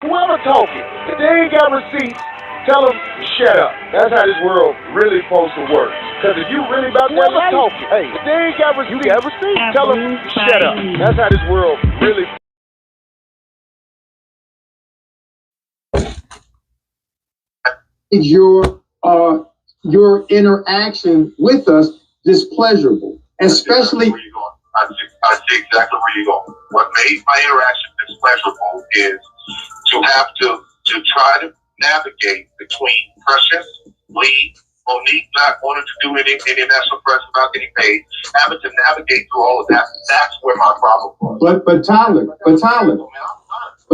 Whoever talking, if they ain't got receipts, tell them shut up. That's how this world really supposed to work. Because if you really about that life, talking, hey, if they ain't got receipts, tell them shut up. That's how this world really. Your interaction with us displeasurable, especially. I see exactly where you're going. What made my interaction displeasurable is to have to try to navigate between Precious, Lee, Monique not wanting to do any national press about getting paid, having to navigate through all of that. That's where my problem was. But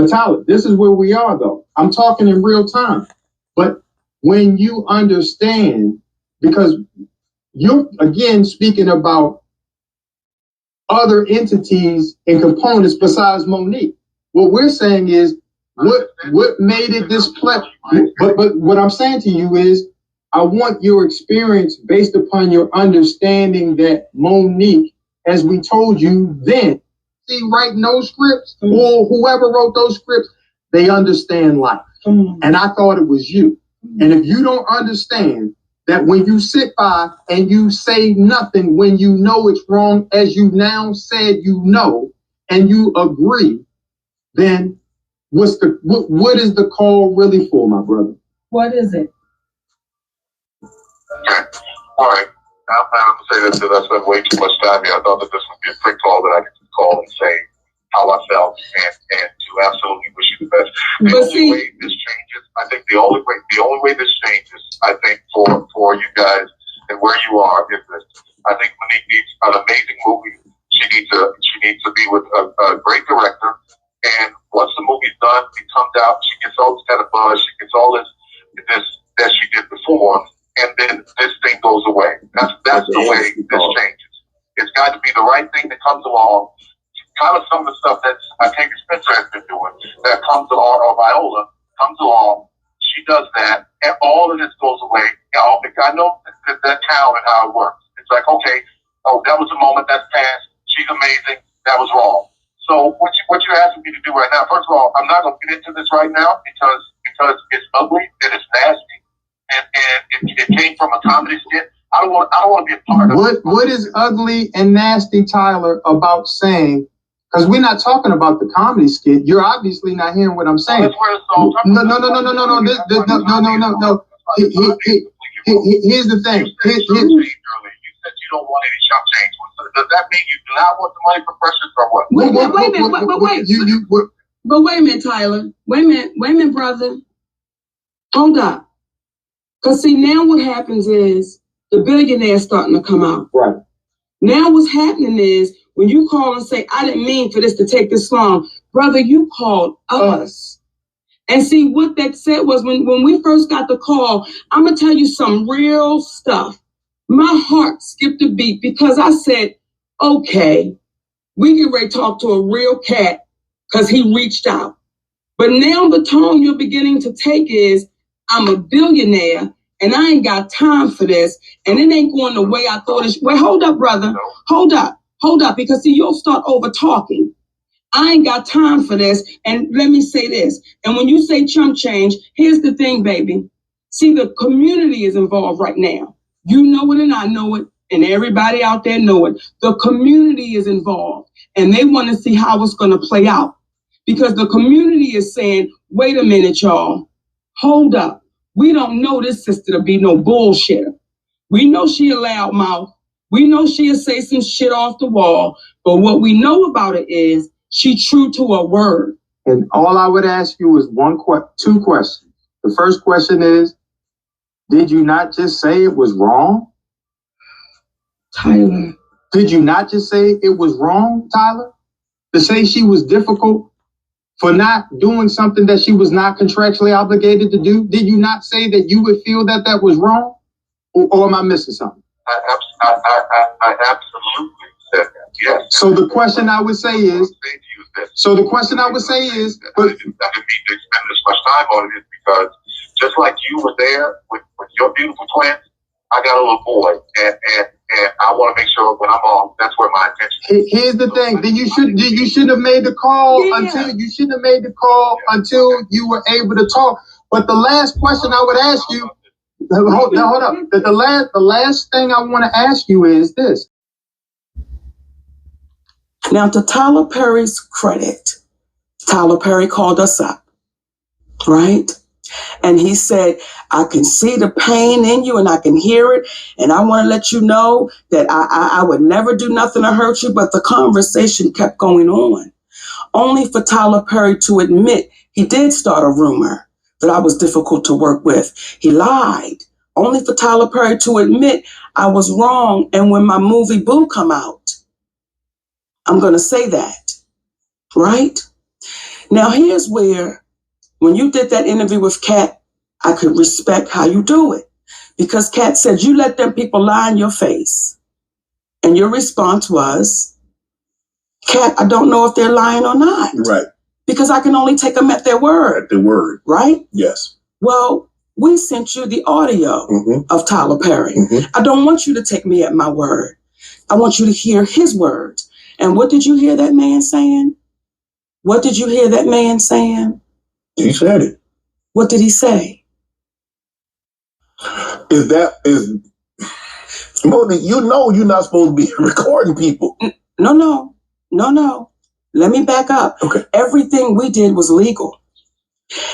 Tyler, this is where we are though. I'm talking in real time. But when you understand, because you're again speaking about other entities and components besides Monique. What we're saying is what made it displeasure. But what I'm saying to you is I want your experience based upon your understanding that Monique, as we told you then, see writing those scripts or whoever wrote those scripts, they understand life. And I thought it was you. And if you don't understand that when you sit by and you say nothing when you know it's wrong, as you now said you know, and you agree, then what is the call really for, my brother? What is it? Okay. All right. I'm going to say this because I spent way too much time here. I thought that this would be a quick call that I could just call and say how I felt and to absolutely wish you the best. The only way this changes, I think the only way this changes, I think for you guys and where you are is this. I think Monique needs an amazing movie. She needs to be with a great director. And once the movie's done, it comes out, she gets all this kind of buzz, she gets all this that she did before, and then this thing goes away. That's the way this changes. It's got to be the right thing that comes along. Kind of some of the stuff that I think Spencer has been doing that comes along, or Viola comes along, she does that, and all of this goes away. I know that town and how it works. It's like, okay, that was a moment, that's past, she's amazing, that was wrong. So what you're asking me to do right now, first of all, I'm not going to get into this right now because it's ugly and it's nasty, and it came from a comedy skit. I don't want to be a part of it. What is ugly and nasty, Tyler, about saying? Because we're not talking about the comedy skit. You're obviously not hearing what I'm saying. That's where it's all No. Here's the thing. You said you don't want any chump change. Does that mean you do not want the money for Precious or what? But wait a minute, Tyler. Wait a minute, brother. Hold up. Because see, now what happens is the billionaire's starting to come out. Right. Now what's happening is when you call and say, I didn't mean for this to take this long, brother, you called us. And see, what that said was when we first got the call, I'm going to tell you some real stuff. My heart skipped a beat because I said, okay, we get ready to talk to a real cat because he reached out. But now the tone you're beginning to take is, I'm a billionaire and I ain't got time for this. And it ain't going the way I thought it. Wait, hold up, brother. Hold up, because see, you'll start over talking. I ain't got time for this. And let me say this. And when you say chump change, here's the thing, baby. See, the community is involved right now. You know it and I know it. And everybody out there know it. The community is involved. And they want to see how it's going to play out. Because the community is saying, wait a minute, y'all. Hold up. We don't know this sister to be no bullshitter. We know she a loudmouth. We know she'll say some shit off the wall. But what we know about it is she true to her word. And all I would ask you is two questions. The first question is, did you not just say it was wrong? Tyler. Did you not just say it was wrong, Tyler? To say she was difficult for not doing something that she was not contractually obligated to do? Did you not say that you would feel that was wrong? Or am I missing something? I absolutely said that, yes. So the question I would say is, I didn't mean to expend this much time on it because just like you were there with your beautiful twins, I got a little boy, and And I want to make sure when I'm off, that's where my attention is. Here's the thing. Then you shouldn't have made the call until you were able to talk. But the last question I would ask you, hold up. The last thing I want to ask you is this. Now, to Tyler Perry's credit, Tyler Perry called us up, right? And he said, I can see the pain in you and I can hear it. And I want to let you know that I would never do nothing to hurt you. But the conversation kept going on, only for Tyler Perry to admit he did start a rumor that I was difficult to work with. He lied, only for Tyler Perry to admit I was wrong. And when my movie Boo come out, I'm going to say that, right? Now, here's where, when you did that interview with Kat, I could respect how you do it. Because Kat said, you let them people lie in your face. And your response was, Kat, I don't know if they're lying or not. Right. Because I can only take them at their word. At their word. Right? Yes. Well, we sent you the audio of Tyler Perry. I don't want you to take me at my word. I want you to hear his words. And what did you hear that man saying? What did you hear that man saying? He said it. What did he say? Monique, you know you're not supposed to be recording people. No. Let me back up. Okay. Everything we did was legal.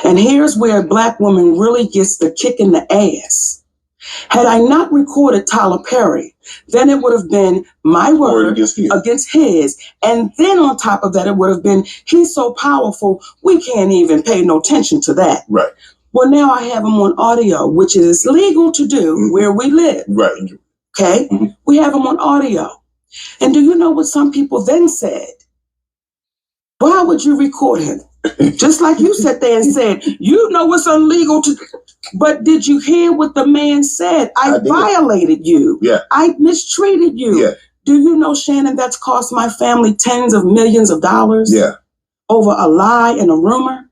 And here's where a Black woman really gets the kick in the ass. Had I not recorded Tyler Perry, then it would have been my word against his. And then on top of that, it would have been, he's so powerful, we can't even pay no attention to that. Right. Well, now I have him on audio, which is legal to do where we live. Right. Okay? We have him on audio. And do you know what some people then said? Why would you record him? Just like you sat there and said, you know it's illegal to... But did you hear what the man said? I violated you. Yeah. I mistreated you. Yeah. Do you know, Shannon, that's cost my family tens of millions of dollars? Yeah. Over a lie and a rumor?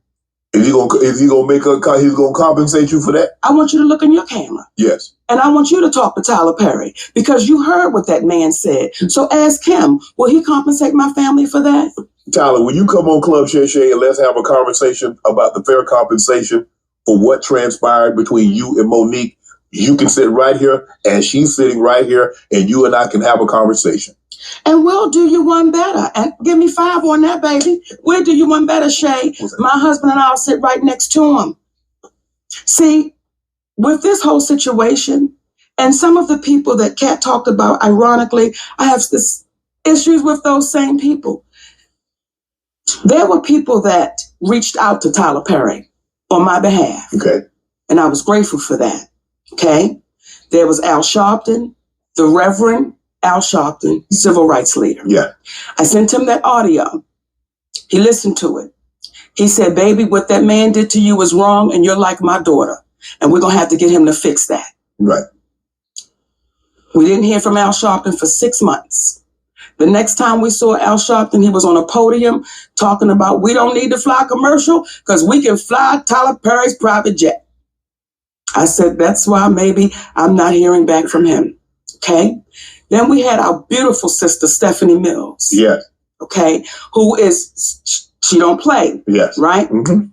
Is he gonna he's gonna compensate you for that? I want you to look in your camera. Yes. And I want you to talk to Tyler Perry because you heard what that man said. So ask him, will he compensate my family for that? Tyler, when you come on Club Shay and let's have a conversation about the fair compensation for what transpired between you and Monique, you can sit right here and she's sitting right here and you and I can have a conversation. And we'll do you one better. And give me 5 on that, baby. We'll do you one better, Shay. My husband and I'll sit right next to him. See, with this whole situation and some of the people that Kat talked about, ironically, I have this issues with those same people. There were people that reached out to Tyler Perry on my behalf. Okay. And I was grateful for that. Okay. There was Al Sharpton, the Reverend Al Sharpton, civil rights leader. Yeah. I sent him that audio. He listened to it. He said, baby, what that man did to you was wrong and you're like my daughter. And we're going to have to get him to fix that. Right. We didn't hear from Al Sharpton for 6 months. The next time we saw Al Sharpton, he was on a podium talking about we don't need to fly commercial because we can fly Tyler Perry's private jet. I said, that's why maybe I'm not hearing back from him. Okay. Then we had our beautiful sister, Stephanie Mills. Yes. Okay. Who is, she don't play. Yes. Right?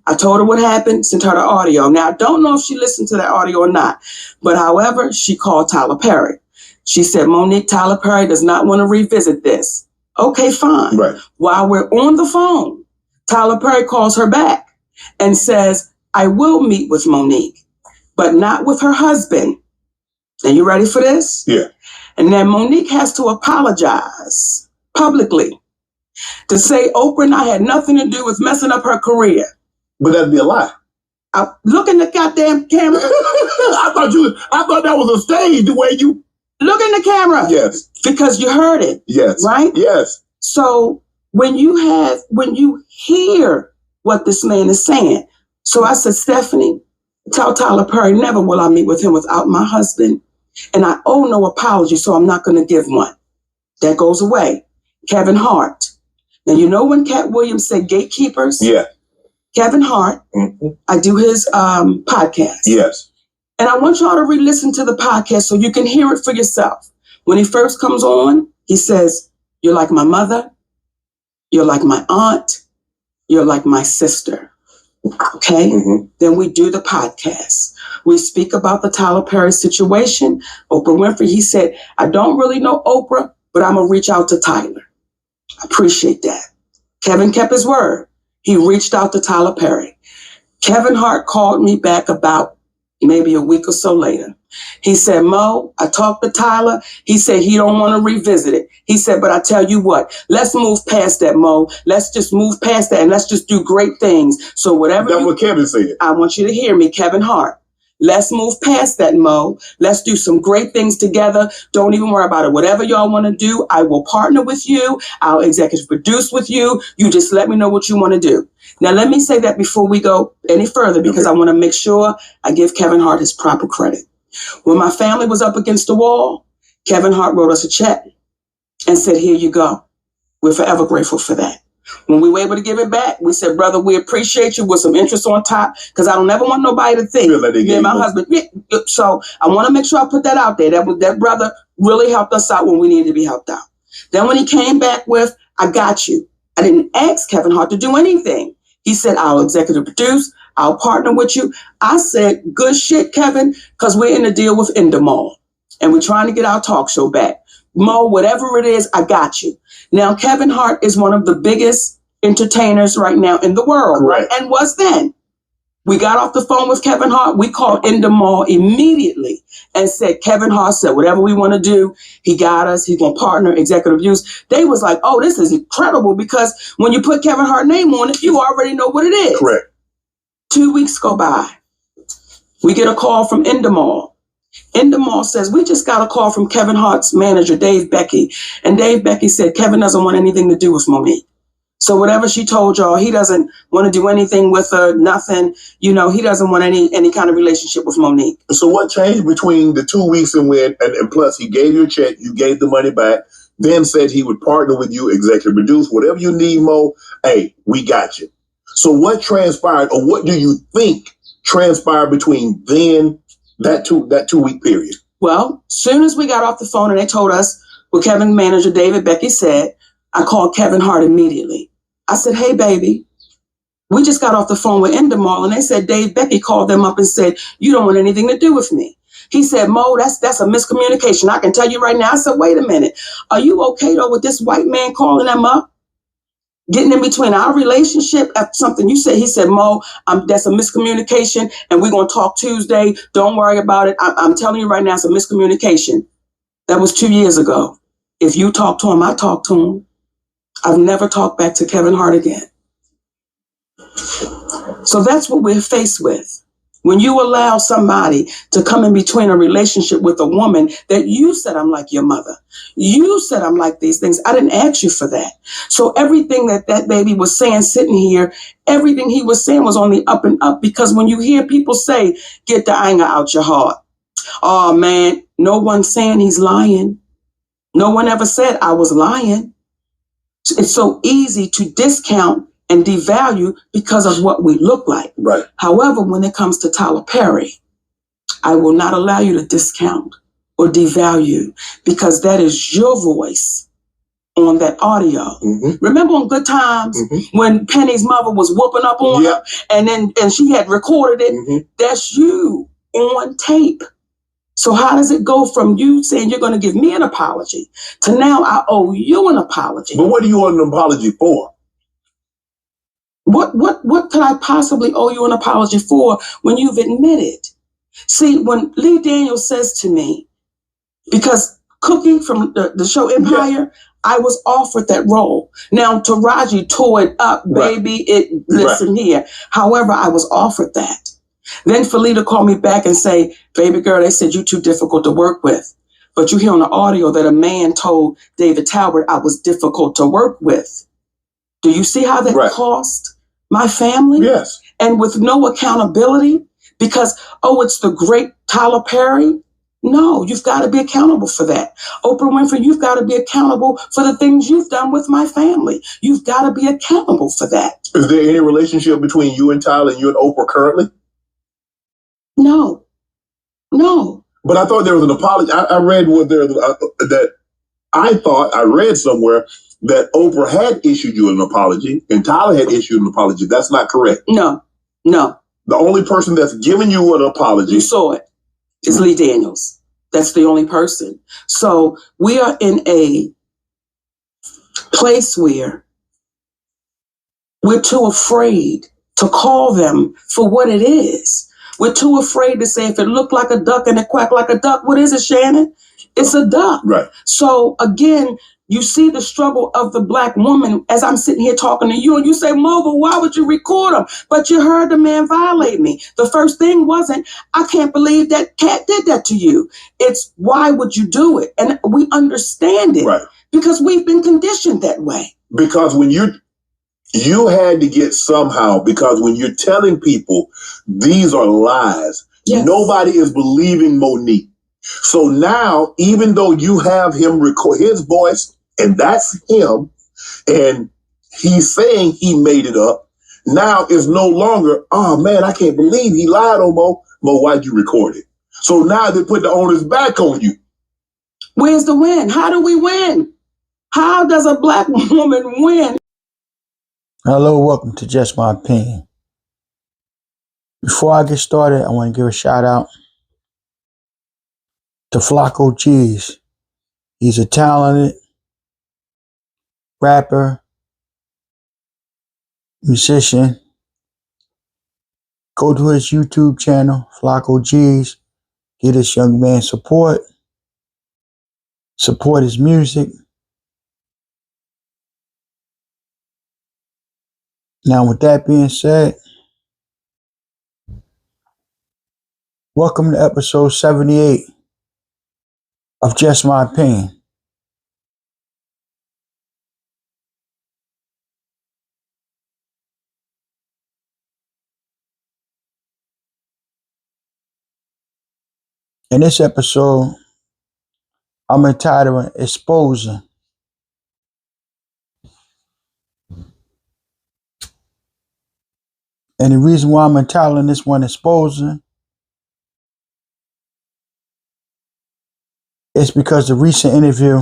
I told her what happened, sent her the audio. Now, I don't know if she listened to that audio or not, but however, she called Tyler Perry. She said, Monique, Tyler Perry does not want to revisit this. Okay, fine. Right. While we're on the phone, Tyler Perry calls her back and says, I will meet with Monique, but not with her husband. Are you ready for this? Yeah. And then Monique has to apologize publicly to say Oprah and I had nothing to do with messing up her career. But that'd be a lie. Look in the goddamn camera. I thought that was a stage the way you... Look in the camera. Yes. Because you heard it. Yes. Right? Yes. So when you hear what this man is saying, so I said, Stephanie, tell Tyler Perry, never will I meet with him without my husband. And I owe no apology, so I'm not going to give one. That goes away. Kevin Hart. Now, you know when Cat Williams said gatekeepers? Yeah. Kevin Hart. I do his podcast. Yes. And I want y'all to re-listen to the podcast so you can hear it for yourself. When he first comes on, he says, "You're like my mother. You're like my aunt. You're like my sister." Okay? Then we do the podcast. We speak about the Tyler Perry situation. Oprah Winfrey, he said, "I don't really know Oprah, but I'm going to reach out to Tyler." I appreciate that. Kevin kept his word. He reached out to Tyler Perry. Kevin Hart called me back about maybe a week or so later. He said, "Mo, I talked to Tyler." He said he don't want to revisit it. He said, "But I tell you what, let's move past that, Mo. Let's just move past that and let's just do great things." So whatever That's what Kevin said. I want you to hear me, Kevin Hart. Let's move past that, Mo. Let's do some great things together. Don't even worry about it. Whatever y'all want to do, I will partner with you. I'll executive produce with you. You just let me know what you want to do. Now, let me say that before we go any further, because I want to make sure I give Kevin Hart his proper credit. When my family was up against the wall, Kevin Hart wrote us a check and said, "Here you go." We're forever grateful for that. When we were able to give it back, we said, "Brother, we appreciate you," with some interest on top, because I don't ever want nobody to think me and my husband. So I want to make sure I put that out there. That brother really helped us out when we needed to be helped out. Then when he came back with, "I got you," I didn't ask Kevin Hart to do anything. He said, "I'll executive produce. I'll partner with you." I said, "Good shit, Kevin," because we're in a deal with Endemol, and we're trying to get our talk show back. Mo, whatever it is, I got you. Now, Kevin Hart is one of the biggest entertainers right now in the world, right? And was then. We got off the phone with Kevin Hart. We called Endemol immediately and said, Kevin Hart said, whatever we want to do, he got us. He's going to partner, executive use. They was like, "Oh, this is incredible," because when you put Kevin Hart's name on it, you already know what it is. Correct. 2 weeks go by. We get a call from Endemol. Endemol says, "We just got a call from Kevin Hart's manager, Dave Becky." And Dave Becky said, "Kevin doesn't want anything to do with Monique. So whatever she told y'all, he doesn't want to do anything with her, nothing. You know, he doesn't want any kind of relationship with Monique." So what changed between the 2 weeks and plus he gave you a check, you gave the money back, then said he would partner with you, executive produce, whatever you need, Mo, hey, we got you. So what transpired, or what do you think transpired between then that 2 week period? Well, soon as we got off the phone and they told us what Kevin's manager, David Becky, said, I called Kevin Hart immediately. I said, "Hey, baby, we just got off the phone with Endemol," and they said Dave Becky called them up and said, "You don't want anything to do with me." He said, "Mo, that's a miscommunication. I can tell you right now." I said, "Wait a minute. Are you okay, though, with this white man calling them up? Getting in between our relationship after something you said?" He said, "Mo, that's a miscommunication, and we're going to talk Tuesday. Don't worry about it. I'm telling you right now, it's a miscommunication." That was 2 years ago. If you talk to him, I talk to him. I've never talked back to Kevin Hart again. So that's what we're faced with. When you allow somebody to come in between a relationship with a woman that you said, "I'm like your mother. You said I'm like these things. I didn't ask you for that." So everything that baby was saying sitting here, everything he was saying was on the up and up, because when you hear people say, "Get the anger out your heart," oh man, no one's saying he's lying. No one ever said I was lying. It's so easy to discount and devalue because of what we look like. Right. However, when it comes to Tyler Perry, I will not allow you to discount or devalue, because that is your voice on that audio. Remember on Good Times when Penny's mother was whooping up on her, and she had recorded it? That's you on tape. So how does it go from you saying you're going to give me an apology to now I owe you an apology? But what do you want an apology for? What could I possibly owe you an apology for when you've admitted? See, when Lee Daniels says to me, because Cookie from the show Empire, I was offered that role. Now Taraji tore it up, baby. Listen here. However, I was offered that. Then Felita called me back and say, "Baby girl, they said you're too difficult to work with." But you hear on the audio that a man told David Talbert I was difficult to work with. Do you see how that cost my family? Yes. And with no accountability, because, oh, it's the great Tyler Perry. No, you've got to be accountable for that. Oprah Winfrey, you've got to be accountable for the things you've done with my family. You've got to be accountable for that. Is there any relationship between you and Tyler and you and Oprah currently? No. But I thought there was an apology. I read that I read somewhere that Oprah had issued you an apology and Tyler had issued an apology. That's not correct. No. The only person that's given you an apology. You saw it. It's Lee Daniels. That's the only person. So we are in a place where we're too afraid to call them for what it is. We're too afraid to say, if it looked like a duck and it quacked like a duck, what is it, Shannon? It's a duck. Right. So again, you see the struggle of the Black woman as I'm sitting here talking to you, and you say, Mobile, why would you record him? But you heard the man violate me. The first thing wasn't, I can't believe that cat did that to you. It's, why would you do it? And we understand it. Right. Because we've been conditioned that way. Because when you had to get somehow, because when you're telling people these are lies, Yes. Nobody is believing Monique. So now, even though you have him record his voice, and that's him, and he's saying he made it up, now it's no longer, oh man, I can't believe he lied on Mo. Mo, why'd you record it? So now they put the onus back on you. Where's the win? How do we win? How does a Black woman win? Hello, welcome to Just My Opinion. Before I get started, I want to give a shout out to Flacco Cheese. He's a talented rapper, musician. Go to his YouTube channel, Flacco Cheese. Get this young man support. Support his music. Now, with that being said, welcome to episode 78 of Just My Opinion. In this episode, I'm entitled Exposing. And the reason why I'm entitling this one Exposing is because the recent interview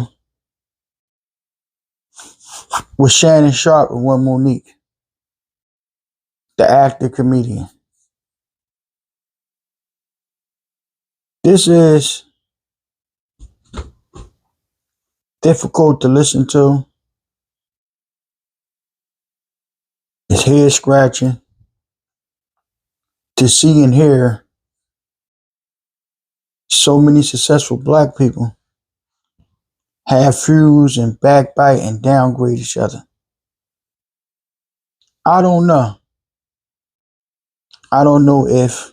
with Shannon Sharpe and one Monique, the actor comedian. This is difficult to listen to. It's head scratching to see and hear so many successful Black people have feuds and backbite and downgrade each other. I don't know. I don't know if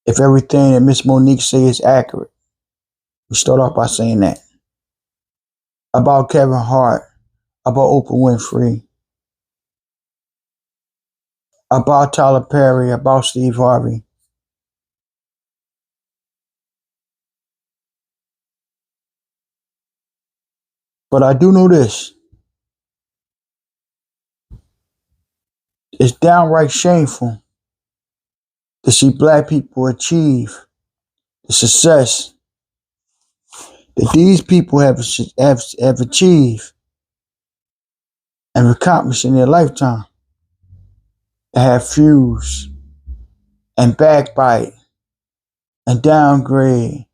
everything that Miss Monique says is accurate. We start off by saying that. About Kevin Hart, about Oprah Winfrey, about Tyler Perry, about Steve Harvey. But I do know this. It's downright shameful to see Black people achieve the success that these people have achieved and accomplished in their lifetime. To have feuds and backbite and downgrade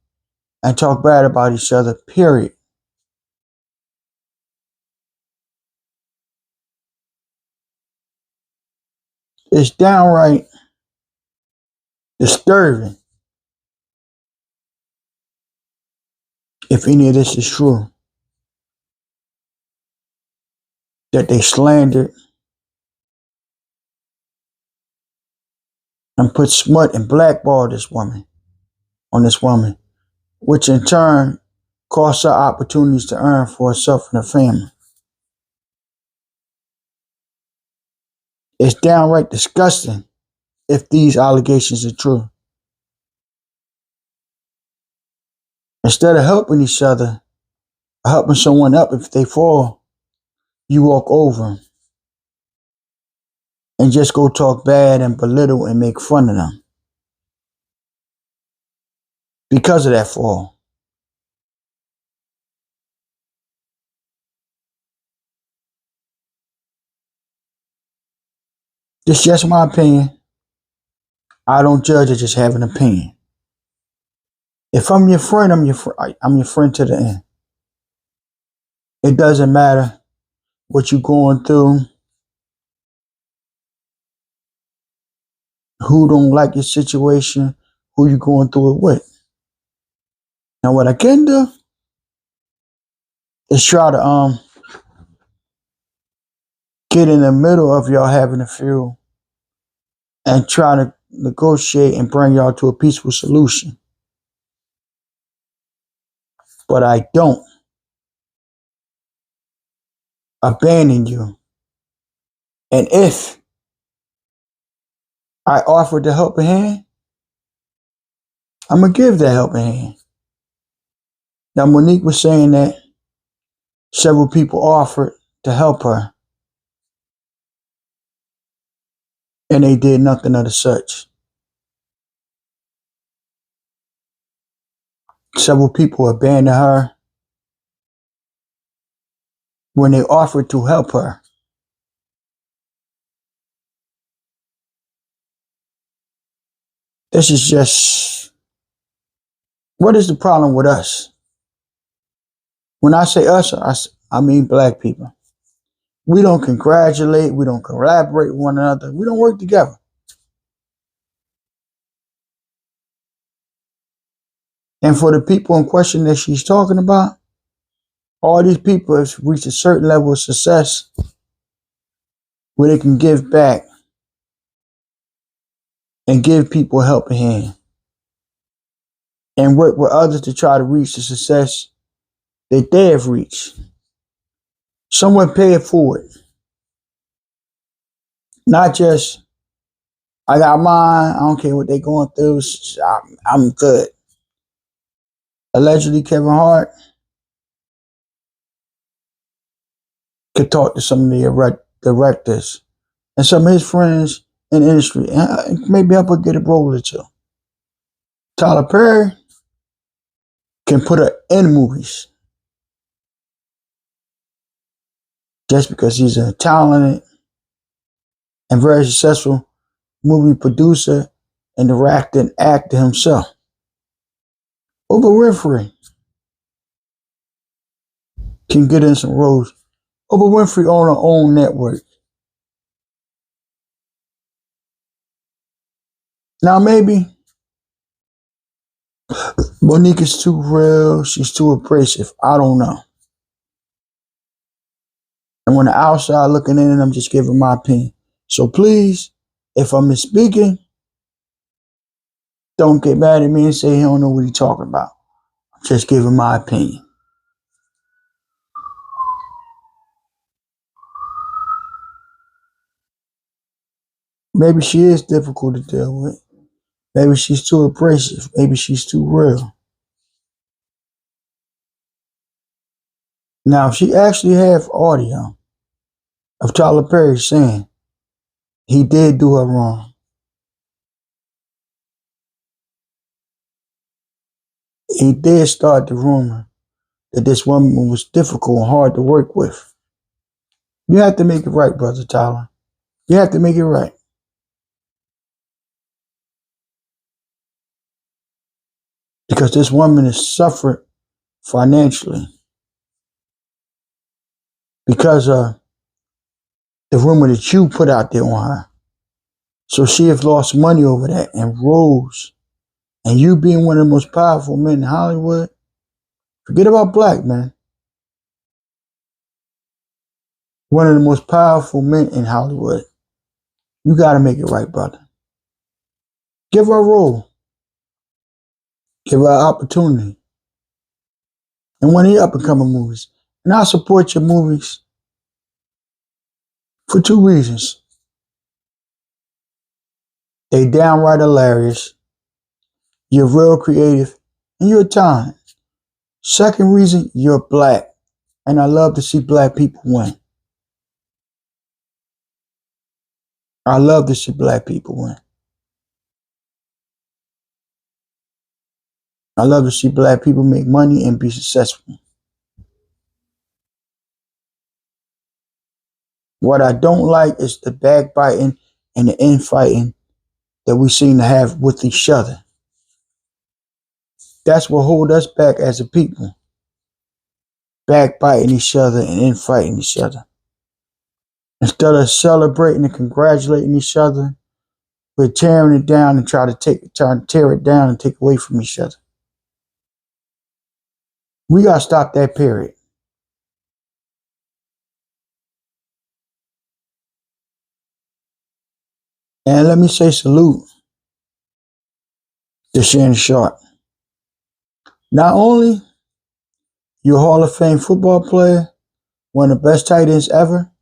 and talk bad about each other, period. It's downright disturbing if any of this is true. That they slandered and put smut and blackball on this woman, which in turn cost her opportunities to earn for herself and her family. It's downright disgusting if these allegations are true. Instead of helping each other, or helping someone up if they fall, you walk over them and just go talk bad and belittle and make fun of them. because of that fall. This is just my opinion. I don't judge, I just have an opinion. If I'm your friend, I'm your friend to the end. It doesn't matter what you're going through, who don't like your situation, who you going through it with. Now what I can do is try to get in the middle of y'all having a feud and try to negotiate and bring y'all to a peaceful solution. But I don't abandon you. And if I offer the helping hand, I'm going to give that helping hand. Now, Monique was saying that several people offered to help her, and they did nothing of the such. Several people abandoned her when they offered to help her. This is just, what is the problem with us? When I say us, I mean black people. We don't congratulate, we don't collaborate with one another, we don't work together. And for the people in question that she's talking about, all these people have reached a certain level of success where they can give back and give people a helping hand and work with others to try to reach the success that they have reached. Someone pay it forward. Not just, I got mine, I don't care what they're going through, I'm good. Allegedly, Kevin Hart could talk to some of the directors and some of his friends in the industry and maybe help her get a role or two. Tyler Perry can put her in movies just because he's a talented and very successful movie producer and director and actor himself. Oprah Winfrey can get in some roles. Oprah Winfrey on her own network. Now maybe Monique is too real, she's too abrasive. I don't know. And when the outside looking in, I'm just giving my opinion. So please, if I'm misspeaking, don't get mad at me and say he don't know what he's talking about. I'm just giving my opinion. Maybe she is difficult to deal with. Maybe she's too abrasive. Maybe she's too real. Now, if she actually have audio of Tyler Perry saying he did do her wrong, he did start the rumor that this woman was difficult and hard to work with. You have to make it right, Brother Tyler. You have to make it right. Because this woman has suffered financially because of the rumor that you put out there on her. So she has lost money over that and rose. And you being one of the most powerful men in Hollywood, forget about black men. One of the most powerful men in Hollywood. You got to make it right, brother. Give her a role. Give her an opportunity. And one of the up-and-coming movies. And I support your movies for two reasons. They downright hilarious. You're real creative. And you're talented. Second reason, you're black. And I love to see black people win. I love to see black people win. I love to see black people make money and be successful. What I don't like is the backbiting and the infighting that we seem to have with each other. That's what holds us back as a people. Backbiting each other and infighting each other. Instead of celebrating and congratulating each other, we're tearing it down and trying to tear it down and take away from each other. We gotta stop that, period. And let me say salute to Shannon Sharp. Not only you're a Hall of Fame football player, one of the best tight ends ever,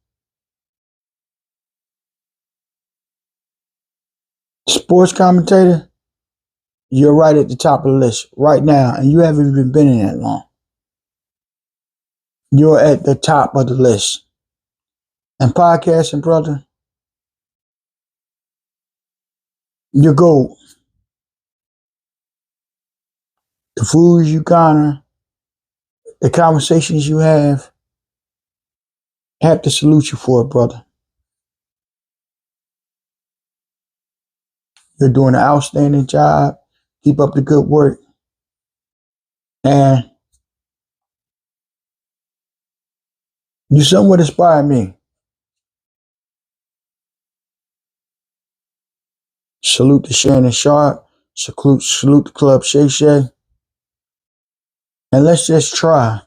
sports commentator, you're right at the top of the list right now, and you haven't even been in that long. You're at the top of the list. And podcasting, brother, you're gold. The foods you garner, the conversations you have to salute you for it, brother. You're doing an outstanding job. Keep up the good work. And you somewhat inspire me. Salute to Shannon Sharp. Salute the Club Shay Shay. And let's just try.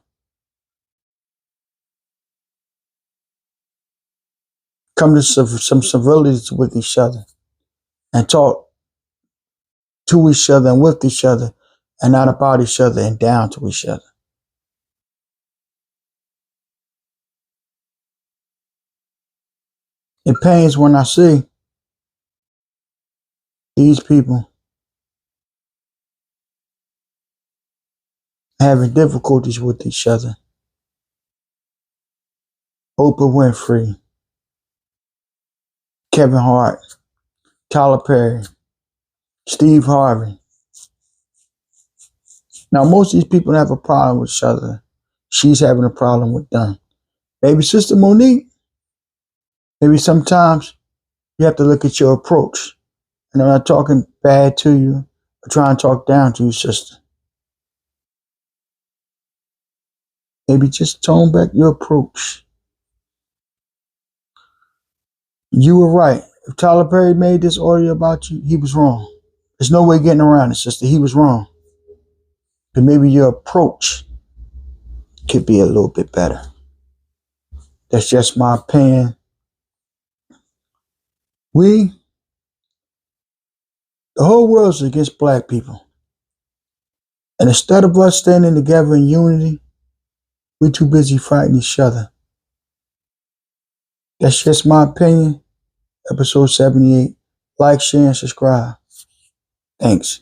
Come to some civility with each other. And talk to each other and with each other. And not about each other and down to each other. It pains when I see these people having difficulties with each other. Oprah Winfrey, Kevin Hart, Tyler Perry, Steve Harvey. Now, most of these people have a problem with each other. She's having a problem with them. Maybe Sister Monique, maybe sometimes you have to look at your approach. And I'm not talking bad to you or trying to talk down to you, sister. Maybe just tone back your approach. You were right. If Tyler Perry made this audio about you, he was wrong. There's no way getting around it, sister. He was wrong. But maybe your approach could be a little bit better. That's just my opinion. The whole world's against black people. And instead of us standing together in unity, we're too busy fighting each other. That's just my opinion. Episode 78. Like, share, and subscribe. Thanks.